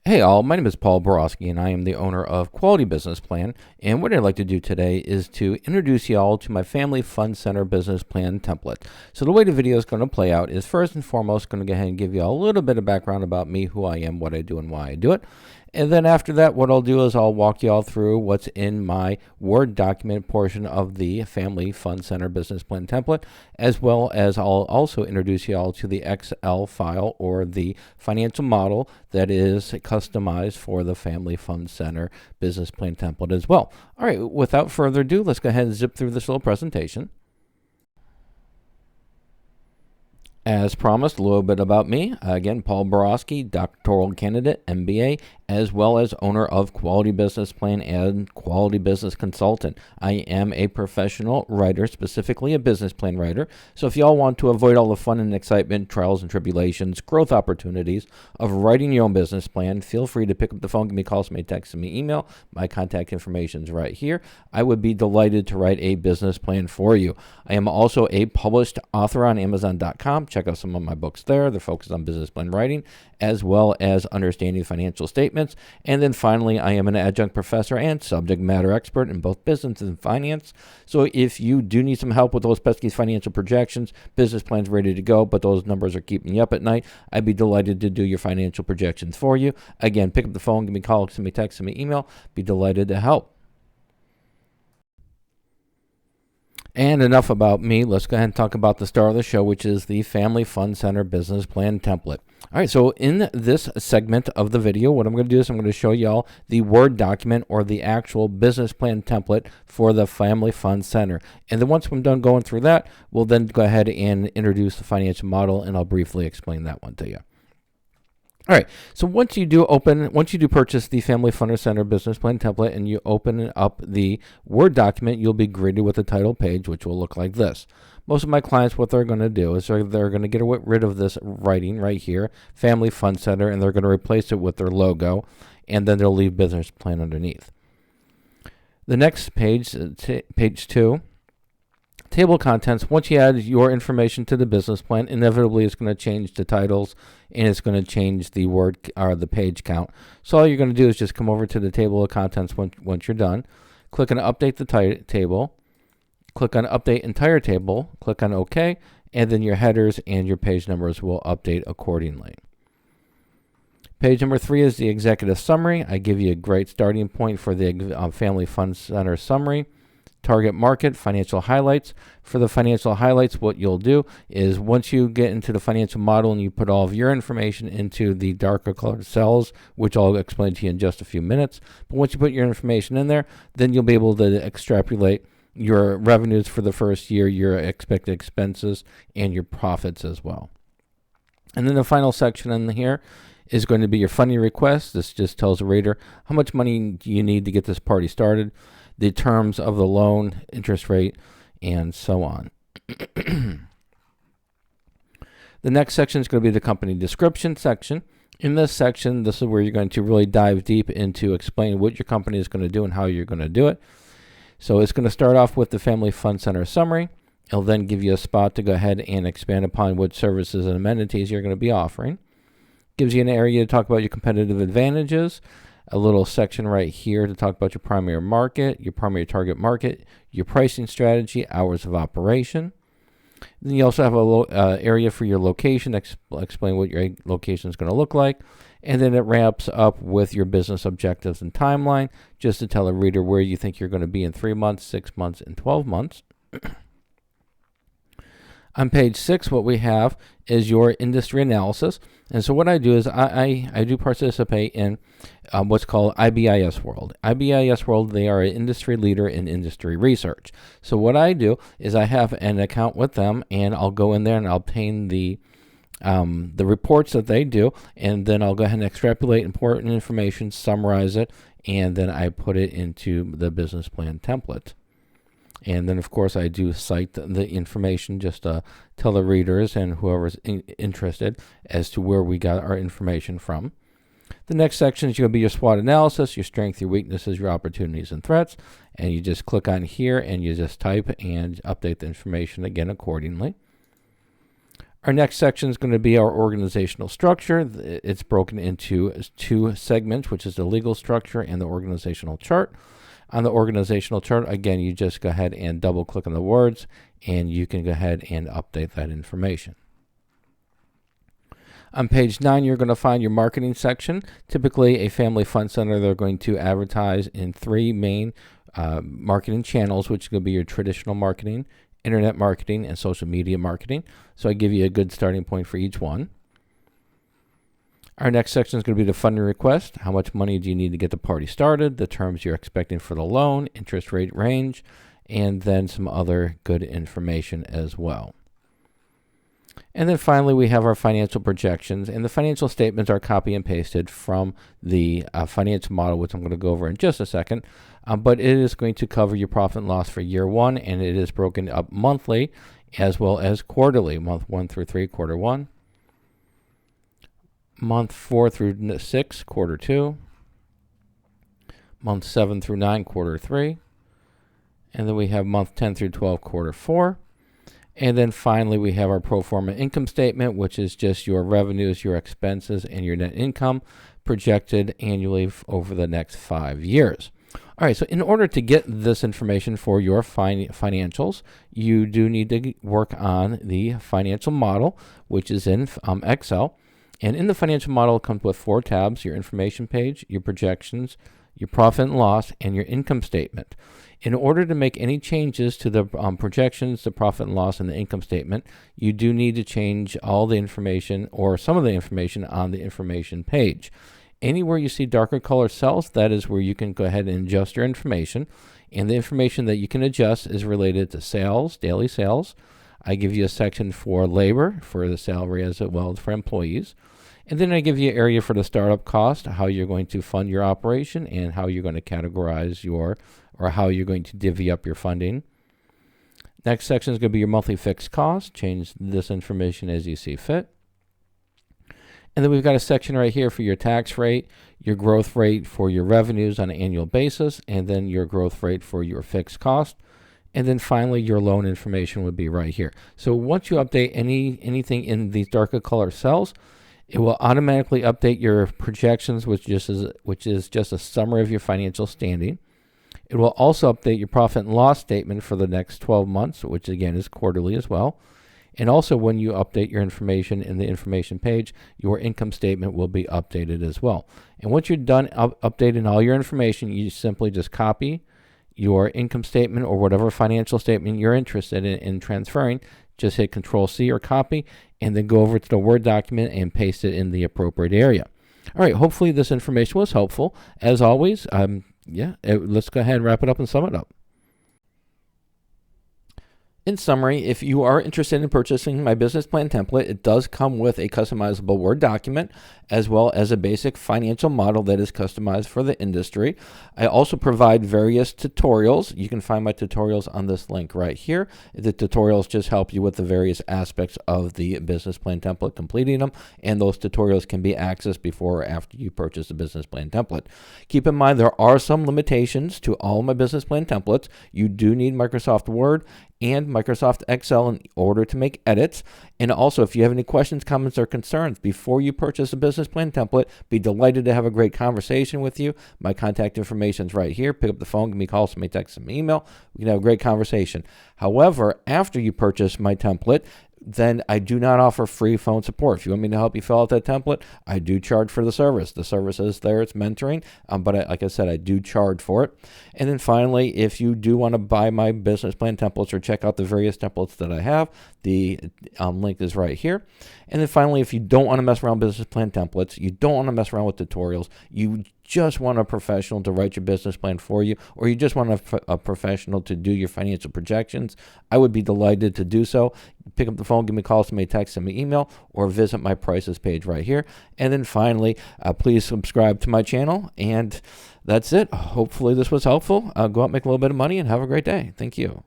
Hey all, my name is Paul Borosky and I am the owner of Quality Business Plan, and what I'd like to do today is to introduce you all to my Family Fund Center business plan template. So the way the video is going to play out is first and foremost going to go ahead and give you all a little bit of background about me, who I am, what I do, and why I do it. And then after that, what I'll do is I'll walk you all through what's in my Word document portion of the Family Fund Center business plan template, as well as I'll also introduce you all to the Excel file or the financial model that is customized for the Family Fund Center business plan template as well. All right, without further ado, let's go ahead and zip through this little presentation. As promised, a little bit about me. Again, Paul Borosky, doctoral candidate, MBA, as well as owner of Quality Business Plan and Quality Business Consultant. I am a professional writer, specifically a business plan writer. So if y'all want to avoid all the fun and excitement, trials and tribulations, growth opportunities of writing your own business plan, feel free to pick up the phone, give me a call, send me a text, send me email. My contact information is right here. I would be delighted to write a business plan for you. I am also a published author on Amazon.com. Check out some of my books there. They're focused on business plan writing, as well as understanding financial statements. And then finally, I am an adjunct professor and subject matter expert in both business and finance. So if you do need some help with those pesky financial projections, business plans ready to go, but those numbers are keeping you up at night, I'd be delighted to do your financial projections for you. Again, pick up the phone, give me a call, send me a text, send me an email. Be delighted to help. And enough about me. Let's go ahead and talk about the star of the show, which is the Family Fund Center business plan template. All right, so in this segment of the video, what I'm going to do is I'm going to show y'all the Word document or the actual business plan template for the Family Fund Center. And then once I'm done going through that, we'll then go ahead and introduce the financial model, and I'll briefly explain that one to you. All right, so once you do purchase the Family Fund Center business plan template and you open up the Word document, you'll be greeted with a title page, which will look like this. Most of my clients, what they're going to do is they're going to get rid of this writing right here, Family Fund Center, and they're going to replace it with their logo, and then they'll leave business plan underneath. The next page, page 2, table of contents. Once you add your information to the business plan, inevitably it's going to change the titles and it's going to change the word or the page count. So all you're going to do is just come over to the table of contents once you're done. Click on update the table. Click on update entire table. Click on OK, and then your headers and your page numbers will update accordingly. Page number 3 is the executive summary. I give you a great starting point for the Family Fund Center summary. Target market, financial highlights. For the financial highlights, what you'll do is once you get into the financial model and you put all of your information into the darker colored cells, which I'll explain to you in just a few minutes, but once you put your information in there, then you'll be able to extrapolate your revenues for the first year, your expected expenses, and your profits as well. And then the final section in here is going to be your funding request. This just tells the reader how much money do you need to get this party started, the terms of the loan, interest rate, and so on. The next section is going to be the company description section. In this section, this is where you're going to really dive deep into explaining what your company is going to do and how you're going to do it. So it's going to start off with the Family Fund Center summary. It'll then give you a spot to go ahead and expand upon what services and amenities you're going to be offering. Gives you an area to talk about your competitive advantages. A little section right here to talk about your primary market, your primary target market, your pricing strategy, hours of operation. Then you also have a little area for your location, explain what your location is going to look like. And then it wraps up with your business objectives and timeline, just to tell the reader where you think you're going to be in 3 months, 6 months, and 12 months. On page 6, what we have is your industry analysis. And so what I do is I do participate in what's called IBIS World. IBIS World, they are an industry leader in industry research. So what I do is I have an account with them, and I'll go in there and I'll obtain the reports that they do, and then I'll go ahead and extrapolate important information, summarize it, and then I put it into the business plan template. And then, of course, I do cite the information just to tell the readers and whoever's interested as to where we got our information from. The next section is going to be your SWOT analysis, your strengths, your weaknesses, your opportunities, and threats. And you just click on here and you just type and update the information again accordingly. Our next section is going to be our organizational structure. It's broken into 2 segments, which is the legal structure and the organizational chart. On the organizational chart, again, you just go ahead and double click on the words and you can go ahead and update that information. On page 9, you're going to find your marketing section. Typically, a family fund center, they're going to advertise in 3 main marketing channels, which is going to be your traditional marketing, internet marketing, and social media marketing. So I give you a good starting point for each one. Our next section is going to be the funding request. How much money do you need to get the party started? The terms you're expecting for the loan, interest rate range, and then some other good information as well. And then finally, we have our financial projections, and the financial statements are copy and pasted from the financial model, which I'm going to go over in just a second. But it is going to cover your profit and loss for year 1, and it is broken up monthly as well as quarterly, month 1 through 3, quarter 1, month 4 through 6, quarter 2, month 7 through 9, quarter 3, and then we have month 10 through 12, quarter 4. And then finally, we have our pro forma income statement, which is just your revenues, your expenses, and your net income projected annually over the next 5 years. All right, so in order to get this information for your financials, you do need to work on the financial model, which is in Excel. And in the financial model, it comes with 4 tabs: your information page, your projections, your profit and loss, and your income statement. In order to make any changes to the projections, the profit and loss, and the income statement, you do need to change all the information or some of the information on the information page. Anywhere you see darker color cells, that is where you can go ahead and adjust your information. And the information that you can adjust is related to sales, daily sales. I give you a section for labor, for the salary as well as for employees. And then I give you an area for the startup cost, how you're going to fund your operation, and how you're going to categorize or how you're going to divvy up your funding. Next section is going to be your monthly fixed cost. Change this information as you see fit. And then we've got a section right here for your tax rate, your growth rate for your revenues on an annual basis, and then your growth rate for your fixed cost. And then finally, your loan information would be right here. So once you update anything in these darker color cells, it will automatically update your projections, which is just a summary of your financial standing. It will also update your profit and loss statement for the next 12 months, which again is quarterly as well. And also when you update your information in the information page, your income statement will be updated as well. And once you're done updating all your information, you simply just copy your income statement or whatever financial statement you're interested in transferring. Just hit Control-C or copy, and then go over to the Word document and paste it in the appropriate area. All right, hopefully this information was helpful. As always, let's go ahead and wrap it up and sum it up. In summary, if you are interested in purchasing my business plan template, it does come with a customizable Word document as well as a basic financial model that is customized for the industry. I also provide various tutorials. You can find my tutorials on this link right here. The tutorials just help you with the various aspects of the business plan template, completing them, and those tutorials can be accessed before or after you purchase the business plan template. Keep in mind there are some limitations to all my business plan templates. You do need Microsoft Word and Microsoft Excel in order to make edits. And also, if you have any questions, comments, or concerns before you purchase a business plan template, be delighted to have a great conversation with you. My contact information is right here. Pick up the phone, give me a call, send me a text, send me an email. We can have a great conversation. However, after you purchase my template, then I do not offer free phone support. If you want me to help you fill out that template, I do charge for the service. The service is there, it's mentoring, but like I said, I do charge for it. And then finally, if you do want to buy my business plan templates or check out the various templates that I have, the link is right here. And then finally, if you don't want to mess around with business plan templates, you don't want to mess around with tutorials, you just want a professional to write your business plan for you, or you just want a professional to do your financial projections, I would be delighted to do so. Pick up the phone, give me a call, send me a text, send me an email, or visit my prices page right here. And then finally, please subscribe to my channel. And that's it. Hopefully this was helpful. Go out, make a little bit of money, and have a great day. Thank you.